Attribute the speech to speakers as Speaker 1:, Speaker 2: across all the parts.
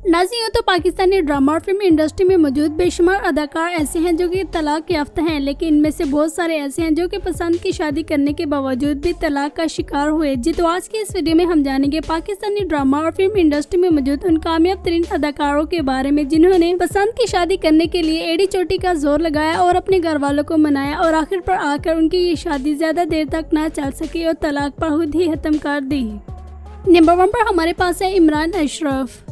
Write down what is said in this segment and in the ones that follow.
Speaker 1: नाज़ियों तो पाकिस्तानी ड्रामा और फिल्म इंडस्ट्री में मौजूद बेशुमार अदाकार ऐसे हैं जो कि तलाक याफ्ता हैं, लेकिन इनमें से बहुत सारे ऐसे हैं जो कि पसंद की शादी करने के बावजूद भी तलाक का शिकार हुए। जी तो आज की इस वीडियो में हम जानेंगे पाकिस्तानी ड्रामा और फिल्म इंडस्ट्री में मौजूद उन कामयाब तरीन अदाकारों के बारे में जिन्होंने पसंद की शादी करने के लिए एड़ी चोटी का जोर लगाया और अपने घर वालों को मनाया और आखिर पर आकर उनकी ये शादी ज्यादा देर तक न चल सकी और तलाक पर खुद ही खत्म कर दी। नंबर 1 पर हमारे पास है इमरान अशरफ।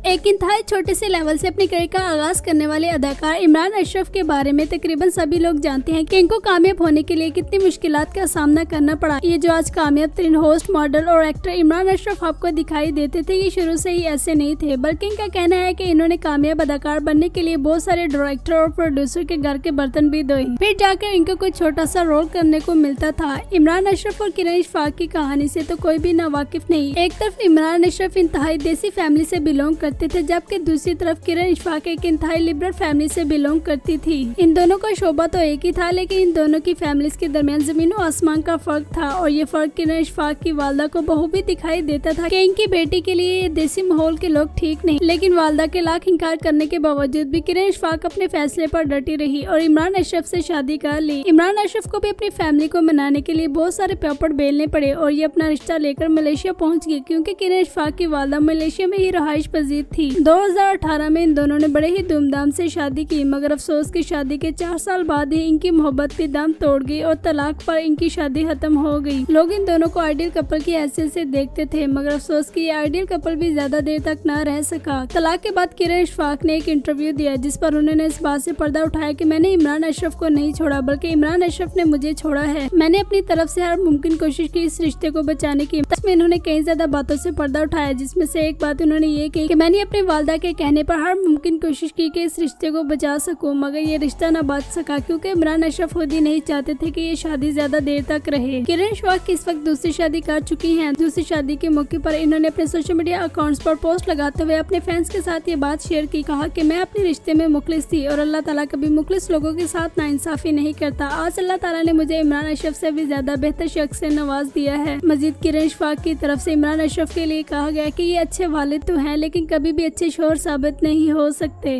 Speaker 1: एक इंतहाई छोटे से लेवल से अपनी करियर का आगाज करने वाले अदाकार इमरान अशरफ के बारे में तकरीबन सभी लोग जानते हैं कि इनको कामयाब होने के लिए कितनी मुश्किलात का सामना करना पड़ा। ये जो आज कामयाब तरीन होस्ट, मॉडल और एक्टर इमरान अशरफ आपको दिखाई देते थे, ये शुरू से ही ऐसे नहीं थे, बल्कि इनका कहना है कि इन्होंने कामयाब अदाकार बनने के लिए बहुत सारे डायरेक्टर और प्रोड्यूसर के घर के बर्तन भी धोए, फिर जाकर इनको कोई छोटा सा रोल करने को मिलता था। इमरान अशरफ और किरण इशफाक की कहानी से तो कोई भी नावाकिफ नहीं। एक तरफ इमरान अशरफ इंतहाई देसी फैमिली से बिलोंग करते थे, जबकि दूसरी तरफ किरण इशफाक एक इंतहाई लिबरल फैमिली से बिलोंग करती थी। इन दोनों का शोबा तो एक ही था, लेकिन इन दोनों की फैमिलीज के दरमियान जमीन और आसमान का फर्क था और ये फर्क किरण इशफाक की वालदा को बखूबी दिखाई देता था कि इनकी बेटी के लिए ये देसी माहौल के लोग ठीक नहीं। लेकिन वालदा के लाख इंकार करने के बावजूद भी किरण इशफाक अपने फैसले पर डटी रही और इमरान अशरफ से शादी कर ली। इमरान अशरफ को भी अपनी फैमिली को मनाने के लिए बहुत सारे पेपर बेलने पड़े और ये अपना रिश्ता लेकर मलेशिया पहुंच गई, क्योंकि किरण इशफाक की वालदा मलेशिया में ही रहाइश पजीर थी। 2018 में इन दोनों ने बड़े ही धूमधाम से शादी की, मगर अफसोस की शादी के 4 साल बाद ही इनकी मोहब्बत की दम तोड़ गई और तलाक पर इनकी शादी खत्म हो गई। लोग इन दोनों को आइडियल कपल की हैसियत से देखते थे, मगर अफसोस की ये आइडियल कपल भी ज्यादा देर तक न रह सका। तलाक के बाद किरण इशफाक ने एक इंटरव्यू दिया जिस पर उन्होंने इस बात से पर्दा उठाया कि मैंने इमरान अशरफ को नहीं छोड़ा, बल्कि इमरान अशरफ ने मुझे छोड़ा है। मैंने अपनी तरफ से हर मुमकिन कोशिश की इस रिश्ते को बचाने की। इसमें इन्होंने कई ज्यादा बातों से पर्दा उठाया, जिसमें से एक बात उन्होंने ये की कि मैंने अपनी वालदा के कहने पर हर मुमकिन कोशिश की कि इस रिश्ते को बचा सकूं, मगर ये रिश्ता न बच सका क्योंकि इमरान अशरफ खुद ही नहीं चाहते थे कि ये शादी ज्यादा देर तक रहे। किरण इशफाक इस वक्त दूसरी शादी कर चुकी हैं। दूसरी शादी के मौके पर इन्होंने अपने सोशल मीडिया अकाउंट्स पर पोस्ट लगाते हुए अपने फैंस के साथ ये बात शेयर की। कहा कि मैं अपने रिश्ते में मुखलिस थी और अल्लाह ताला कभी मुखलिस लोगों के साथ नाइंसाफी नहीं करता। आज अल्लाह ताला ने मुझे इमरान अशरफ से भी ज्यादा बेहतर शख्स से नवाज दिया है। मजीद किरण इशफाक की तरफ से इमरान अशरफ के लिए कहा गया कि ये अच्छे वालिद तो हैं, लेकिन कभी भी अच्छे शोहर साबित नहीं हो सकते।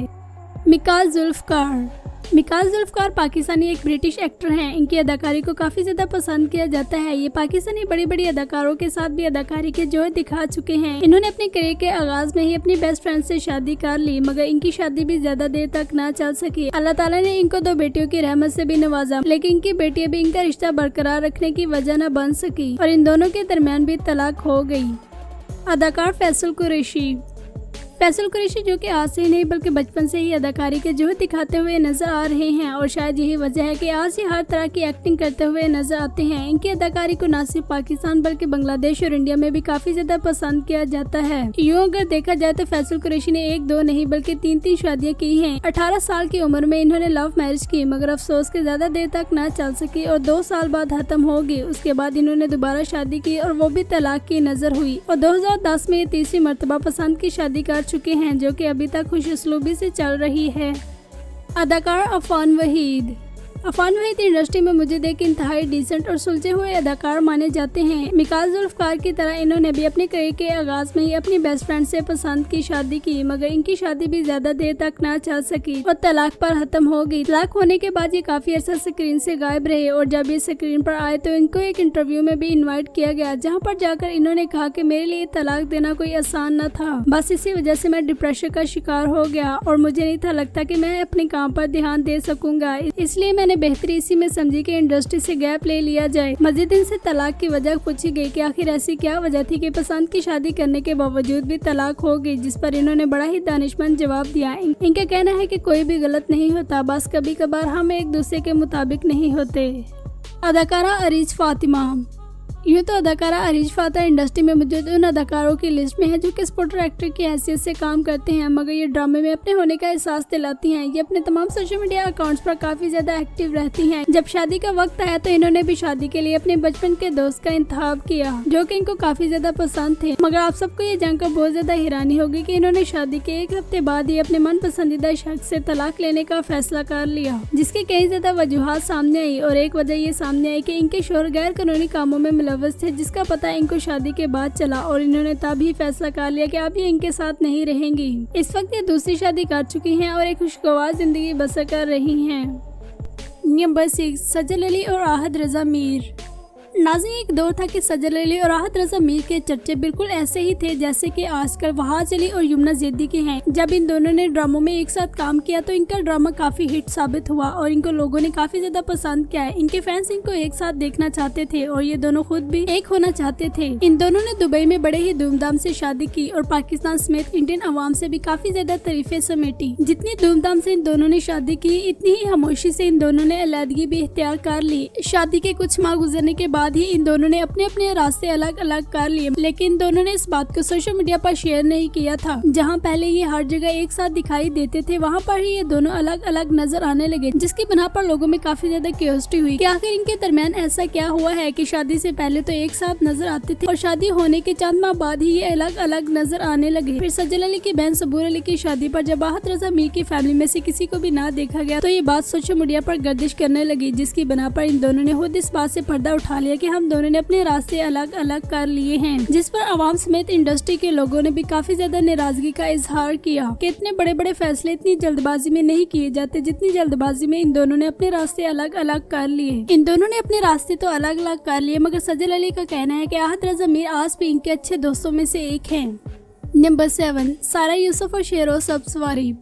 Speaker 1: मिकाल जुल्फकार। मिकाल जुल्फकार पाकिस्तानी एक ब्रिटिश एक्टर हैं। इनकी अदाकारी को काफी ज्यादा पसंद किया जाता है। ये पाकिस्तानी बड़ी बड़ी अदाकारों के साथ भी अदाकारी के जोर दिखा चुके हैं। इन्होंने अपने करियर के आगाज में ही अपनी बेस्ट फ्रेंड से शादी कर ली, मगर इनकी शादी भी ज्यादा देर तक न चल सकी। अल्लाह ताला ने इनको 2 बेटियों की रहमत से भी नवाजा, लेकिन इनकी बेटियां भी इनका रिश्ता बरकरार रखने की वजह न बन सकी और इन दोनों के दरमियान भी तलाक हो गई। अदाकार फैसल कुरैशी। फैसल कुरैशी जो कि आज से ही नहीं बल्कि बचपन से ही अदाकारी के जोहर दिखाते हुए नजर आ रहे हैं और शायद यही वजह है कि आज ये हर तरह की एक्टिंग करते हुए नजर आते हैं। इनकी अदाकारी को न सिर्फ पाकिस्तान बल्कि बांग्लादेश और इंडिया में भी काफी ज्यादा पसंद किया जाता है। यूँ अगर देखा जाए तो फैसल कुरैशी ने 1-2 नहीं बल्कि 3-3 शादियाँ की हैं। 18 साल की उम्र में इन्होंने लव मैरिज की, मगर अफसोस के ज्यादा देर तक न चल सकी और 2 साल बाद खत्म हो गई। उसके बाद इन्होंने दोबारा शादी की और वो भी तलाक की नजर हुई और 2010 में ये तीसरी मर्तबा पसंद की शादी कर चुके हैं, जो कि अभी तक खुशउस्लूबी से चल रही है। अदाकार अफान वहीद। अफान वहीद इंडस्ट्री में मुझे देख इंतहाई डिसेंट और सुलझे हुए अदाकार माने जाते हैं। मिकाल जुल्फकार की तरह इन्होंने भी अपने करियर के आगाज में ही अपनी बेस्ट फ्रेंड से पसंद की शादी की, मगर इनकी शादी भी ज्यादा देर तक न चल सकी और तलाक पर खत्म हो गई। तलाक होने के बाद ये काफी अर्सा स्क्रीन से गायब रहे और जब ये स्क्रीन पर आए तो इनको एक इंटरव्यू में भी इन्वाइट किया गया, जहाँ पर जाकर इन्होंने कहा कि मेरे लिए तलाक देना कोई आसान न था। बस इसी वजह से मैं डिप्रेशन का शिकार हो गया और मुझे नहीं था लगता कि मैं अपने काम पर ध्यान दे सकूंगा, इसलिए मैंने बेहतरी इसी में समझी कि इंडस्ट्री से गैप ले लिया जाए। मजीद इनसे तलाक की वजह पूछी गई कि आखिर ऐसी क्या वजह थी कि पसंद की शादी करने के बावजूद भी तलाक हो गई, जिस पर इन्होंने बड़ा ही दानिशमंद जवाब दिया। इनका कहना है कि कोई भी गलत नहीं होता, बस कभी कभार हम एक दूसरे के मुताबिक नहीं होते। अदाकारा अरीज फातिमा। यूँ तो अदाकारा अरीज फातिमा इंडस्ट्री में मौजूद उन अदाकारों की लिस्ट में है जो कि स्पॉटर एक्टर की हैसियत से काम करते हैं, मगर ये ड्रामे में अपने होने का एहसास दिलाती हैं। ये अपने तमाम सोशल मीडिया अकाउंट्स पर काफी ज्यादा एक्टिव रहती हैं। जब शादी का वक्त आया तो इन्होंने भी शादी के लिए अपने बचपन के दोस्त का इंतखाब किया, जो कि इनको काफी ज्यादा पसंद थे। मगर आप सबको ये जानकर बहुत ज्यादा हैरानी होगी कि इन्होंने शादी के 1 हफ्ते बाद ही अपने मन पसंदीदा शख्स से तलाक लेने का फैसला कर लिया, जिसकी कई ज्यादा वजूहात सामने आई और एक वजह ये सामने आई कि इनके शोहर गैर कानूनी कामों में लवर्स थे जिसका पता इनको शादी के बाद चला और इन्होंने तब ही फैसला कर लिया कि अब ये इनके साथ नहीं रहेंगी। इस वक्त ये दूसरी शादी कर चुकी हैं और एक खुशगवार जिंदगी बसर कर रही हैं। नंबर 6, सजल अली और आहद रजा मीर। नाज़रीन, एक दौर था कि सजल अली और आहद रजा मीर के चर्चे बिल्कुल ऐसे ही थे जैसे कि आजकल वहाज अली और यमुना ज़ैदी के हैं। जब इन दोनों ने ड्रामों में एक साथ काम किया तो इनका ड्रामा काफी हिट साबित हुआ और इनको लोगों ने काफी ज्यादा पसंद किया है। इनके फैंस इनको एक साथ देखना चाहते थे और ये दोनों खुद भी एक होना चाहते थे। इन दोनों ने दुबई में बड़े ही धूमधाम से शादी की और पाकिस्तान समेत इंडियन अवाम से भी काफी ज्यादा तारीफें समेटी। जितनी धूमधाम से इन दोनों ने शादी की, इतनी ही खामोशी से इन दोनों ने अलहदगी भी इख्तियार कर ली। शादी के कुछ माह गुजरने के बाद ही इन दोनों ने अपने अपने रास्ते अलग अलग कर लिए, लेकिन दोनों ने इस बात को सोशल मीडिया पर शेयर नहीं किया था। जहां पहले ये हर जगह एक साथ दिखाई देते थे, वहां पर ही ये दोनों अलग अलग नजर आने लगे, जिसकी बिना पर लोगों में काफी ज्यादा क्यूरियोसिटी हुई कि आखिर इनके दरमियान ऐसा क्या हुआ है कि शादी से पहले तो एक साथ नजर आते थे और शादी होने के चंद माह बाद ही ये अलग अलग नजर आने लगे। फिर सजल अली की बहन सबूर अली की शादी पर जब आहद रजा मीर की फैमिली में से किसी को भी ना देखा गया तो ये बात सोशल मीडिया पर गर्दिश करने लगी, जिसकी बिना पर इन दोनों ने खुद इस बात से पर्दा उठा लिया कि हम दोनों ने अपने रास्ते अलग अलग कर लिए हैं, जिस पर आवाम समेत इंडस्ट्री के लोगों ने भी काफी ज्यादा नाराजगी का इजहार किया कि इतने बड़े बड़े फैसले इतनी जल्दबाजी में नहीं किए जाते जितनी जल्दबाजी में इन दोनों ने अपने रास्ते अलग अलग कर लिए। इन दोनों ने अपने रास्ते तो अलग अलग कर लिए, मगर सजल अली का कहना है कि आहद रजा मीर आज भी इनके अच्छे दोस्तों में से एक हैं। नंबर 7, सारा यूसुफ और शेरों सब्सवारी।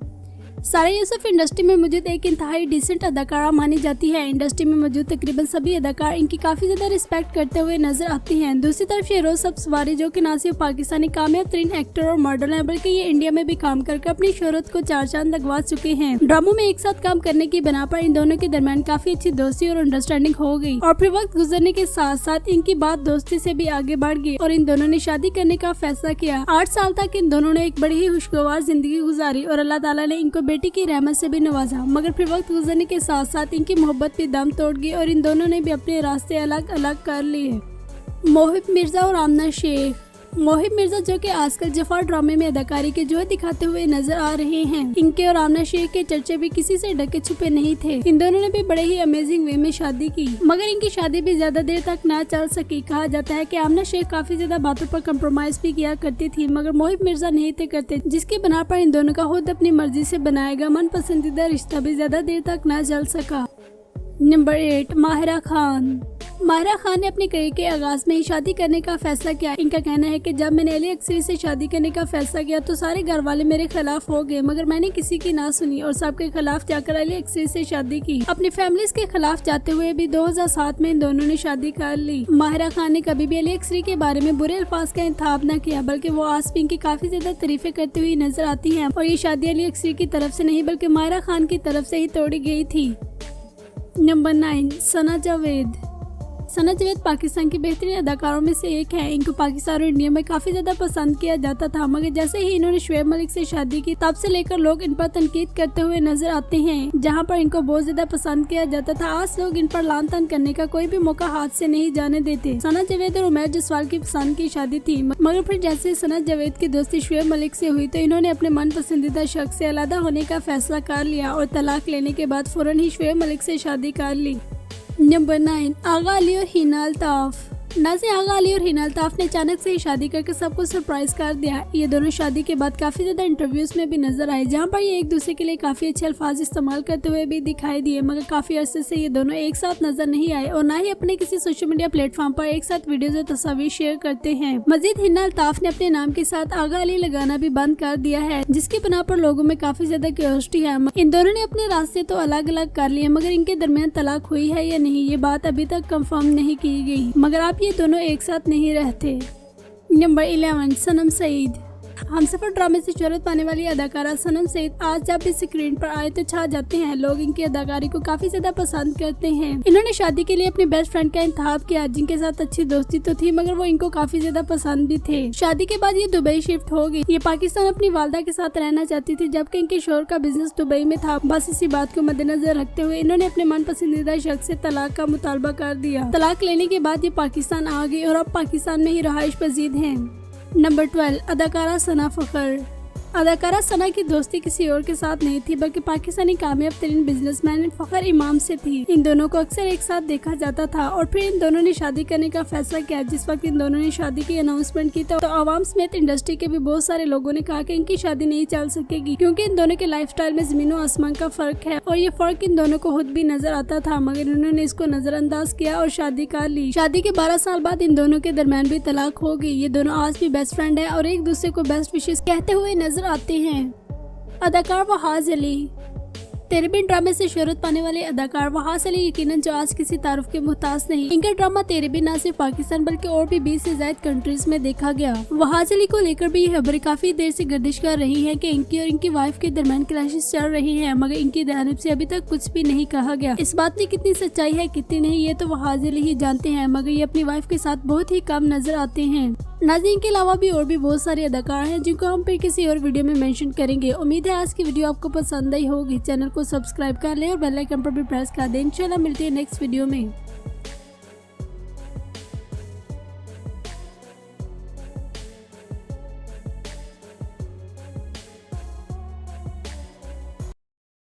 Speaker 1: सारा यूसुफ इंडस्ट्री में मौजूद एक इंतहाई डिसेंट अदाकारा मानी जाती है। इंडस्ट्री में मौजूद तकरीबन सभी अदाकार इनकी काफी ज्यादा रिस्पेक्ट करते हुए नजर आती हैं। दूसरी तरफ शेरोज सब्सवारी, जो कि ना सिर्फ पाकिस्तानी कामयाब तरीन एक्टर और मॉडल हैं, बल्कि ये इंडिया में भी काम करके अपनी शोहरत को चार चांद लगवा चुके हैं। ड्रामों में एक साथ काम करने की बिना पर इन दोनों के दरमियान काफी अच्छी दोस्ती और अंडरस्टैंडिंग हो गई और फिर वक्त गुजरने के साथ साथ इनकी बात दोस्ती से भी आगे बढ़ गई और इन दोनों ने शादी करने का फैसला किया। 8 साल तक इन दोनों ने एक बड़ी ही खुशगवार जिंदगी गुजारी और अल्लाह ताला ने इनको बेटी की रहमत से भी नवाजा, मगर फिर वक्त गुजरने के साथ साथ इनकी मोहब्बत भी दम तोड़ गई और इन दोनों ने भी अपने रास्ते अलग अलग कर लिए। मोहिब मिर्जा और आमना शेख। मोहिब मिर्जा, जो कि आजकल जफा ड्रामे में अदाकारी के जोर दिखाते हुए नजर आ रहे हैं, इनके और आमना शेख के चर्चे भी किसी से ढके छुपे नहीं थे। इन दोनों ने भी बड़े ही अमेजिंग वे में शादी की, मगर इनकी शादी भी ज्यादा देर तक न चल सकी। कहा जाता है कि आमना शेख काफी ज्यादा बातों पर कंप्रोमाइज भी किया करती थी, मगर मोहिब मिर्जा नहीं थे करते, जिसकी बना पर इन दोनों का खुद अपनी मर्जी से बनाया गया मन पसंदीदा रिश्ता भी ज्यादा देर तक न चल सका। नंबर 8, माहिरा खान। माहिरा खान ने अपने करियर के आगाज में ही शादी करने का फैसला किया। इनका कहना है कि जब मैंने अली अक्सरी से शादी करने का फैसला किया तो सारे घर वाले मेरे खिलाफ हो गए, मगर मैंने किसी की ना सुनी और सबके खिलाफ जाकर अली अक्सरी से शादी की। अपनी फैमिलीज के खिलाफ जाते हुए भी 2007 में इन दोनों ने शादी कर ली। माहिरा खान ने कभी भी अली अक्सरी के बारे में बुरे अल्फाज का इंतखाब न किया, बल्कि वो आज भी इनकी काफी ज्यादा तारीफें करती हुई नजर आती है और ये शादी अली अक्सरी की तरफ से नहीं बल्कि माहिरा खान की तरफ से ही तोड़ी गई थी। नंबर 9, सना जावेद। सना जावेद पाकिस्तान की बेहतरीन अदाकारों में से एक है। इनको पाकिस्तान और इंडिया में काफी ज्यादा पसंद किया जाता था, मगर जैसे ही इन्होंने शुएब मलिक से शादी की तब से लेकर लोग इन पर तनकीद करते हुए नजर आते हैं। जहां पर इनको बहुत ज्यादा पसंद किया जाता था, आज लोग इन पर लान तान करने का कोई भी मौका हाथ से नहीं जाने देते। सना जावेद और उमैर जसवाल की पसंद की शादी थी, मगर फिर जैसे सना जावेद की दोस्ती शुएब मलिक से हुई तो इन्होंने अपने मन पसंदीदा शख्स से अलग होने का फैसला कर लिया और तलाक लेने के बाद फौरन ही शुएब मलिक से शादी कर ली। नंबर 9, आगा अली और हिना अल्ताफ। नाज़रीन, आगा अली और हिना अल्ताफ ने अचानक से ही शादी करके सबको सरप्राइज कर दिया। ये दोनों शादी के बाद काफी ज्यादा इंटरव्यूज में भी नजर आए, जहां पर ये एक दूसरे के लिए काफी अच्छे अल्फाज इस्तेमाल करते हुए भी दिखाई दिए, मगर काफी अरसे से ये दोनों एक साथ नजर नहीं आए और न ही अपने किसी सोशल मीडिया प्लेटफॉर्म पर एक साथ वीडियोज और तस्वीर शेयर करते हैं। मजीद हिना अल्ताफ ने अपने नाम के साथ आगा अली लगाना भी बंद कर दिया है, जिसकी बिना पर लोगों में काफी ज्यादा क्यूरियोसिटी है। इन दोनों ने अपने रास्ते तो अलग अलग कर लिए, मगर इनके दरमियान तलाक हुई है या नहीं ये बात अभी तक कंफर्म नहीं की गई, मगर आप ये दोनों एक साथ नहीं रहते। नंबर 11, सनम सईद। हमसफर ड्रामे से शोहरत पाने वाली अदाकारा सनम सईद आज जब भी स्क्रीन पर आए तो छा जाते हैं। लोग इनकी अदाकारी को काफी ज्यादा पसंद करते हैं। इन्होंने शादी के लिए अपने बेस्ट फ्रेंड का इंतखाब किया, जिनके साथ अच्छी दोस्ती तो थी, मगर वो इनको काफी ज्यादा पसंद भी थे। शादी के बाद ये दुबई शिफ्ट हो गई। ये पाकिस्तान अपनी वालदा के साथ रहना चाहती थी, जबकि इनके शोहर का बिजनेस दुबई में था। बस इसी बात को मद्देनजर रखते हुए इन्होंने अपने मन पसंदीदा शख्स से तलाक का मुतालबा कर दिया। तलाक लेने के बाद ये पाकिस्तान आ गई और अब पाकिस्तान में ही रहाइश पजीद है। नंबर 12, अदाकारा सना फखर। अदाकारा सना की दोस्ती किसी और के साथ नहीं थी बल्कि पाकिस्तानी कामयाब तरीन बिजनेसमैन फखर इमाम से थी। इन दोनों को अक्सर एक साथ देखा जाता था और फिर इन दोनों ने शादी करने का फैसला किया। जिस वक्त इन दोनों ने शादी की अनाउंसमेंट की तो आवाम समेत इंडस्ट्री के भी बहुत सारे लोगों ने कहा कि इनकी शादी नहीं चल सकेगी क्योंकि इन दोनों के लाइफस्टाइल में जमीनों आसमान का फर्क है और ये फर्क इन दोनों को खुद भी नजर आता था, मगर इन्होंने इसको नजरअंदाज किया और शादी कर ली। शादी के 12 साल बाद इन दोनों के दरमियान भी तलाक हो गई। ये दोनों आज भी बेस्ट फ्रेंड है और एक दूसरे को बेस्ट विशेष कहते हुए नजर आते हैं। अदाकार वहाज अली। तेरे बिन ड्रामे से शोहरत पाने वाले अदाकार वहाज अली यकीनन जो आज किसी तारुफ के मुहताज नहीं। इनका ड्रामा तेरे बिन न सिर्फ पाकिस्तान बल्कि और भी 20 से ज्यादा कंट्रीज में देखा गया। वहाज अली को लेकर भी ये खबरें काफी देर से गर्दिश कर रही हैं कि इनकी और इनकी वाइफ के दरमियान क्लैशेस चल रही हैं, मगर इनकी जानिब से अभी तक कुछ भी नहीं कहा गया। इस बात में कितनी सच्चाई है कितनी नहीं ये तो वहाज अली ही जानते हैं, मगर ये अपनी वाइफ के साथ बहुत ही कम नजर आते हैं। नाज़रीन के अलावा भी और भी बहुत सारे अदाकार हैं जिनको हम फिर किसी और वीडियो में मेंशन करेंगे। उम्मीद है आज की वीडियो आपको पसंद आई होगी। चैनल को सब्सक्राइब कर लें और बेल आइकन पर भी प्रेस कर दें। इंशाल्लाह मिलते हैं नेक्स्ट वीडियो में।